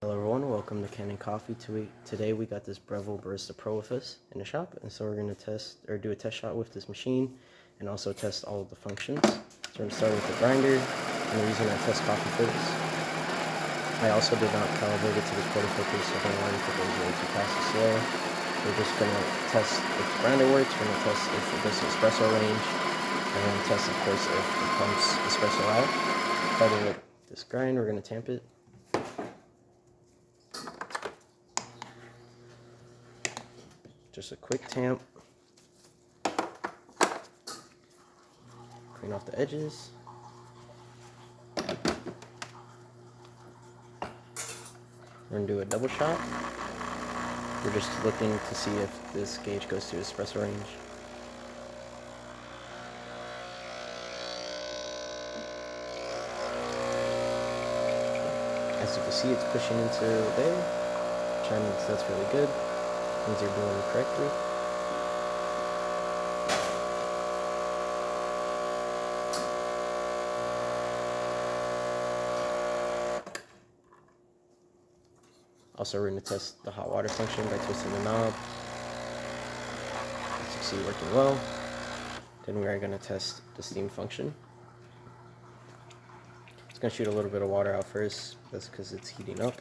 Hello everyone, welcome to Kanen Coffee. Today we got this Breville Barista Pro with us in the shop, and so we're going to do a test shot with this machine and also test all of the functions. So we're going to start with the grinder, and we're using our test coffee for this. I also did not calibrate it to this quarter filter, so don't worry if it goes way too fast or slow. We're just going to test if the grinder works, we're going to test if it does espresso range, and then test of course if it pumps espresso out. Starting with this grind, we're going to tamp it. Just a quick tamp. Clean off the edges. We're going to do a double shot. We're just looking to see if this gauge goes to espresso range. As you can see, it's pushing into there, which means that's really good. Things are doing correctly. Also, we're going to test the hot water function by twisting the knob. As you see, working well. Then we are going to test the steam function. It's going to shoot a little bit of water out first. That's because it's heating up.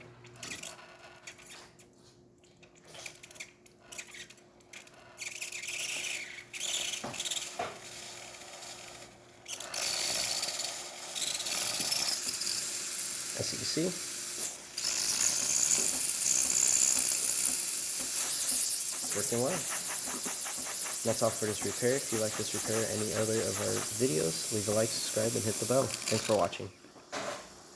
As you can see, it's working well. That's all for this repair. If you like this repair or any other of our videos, leave a like, subscribe, and hit the bell. Thanks for watching.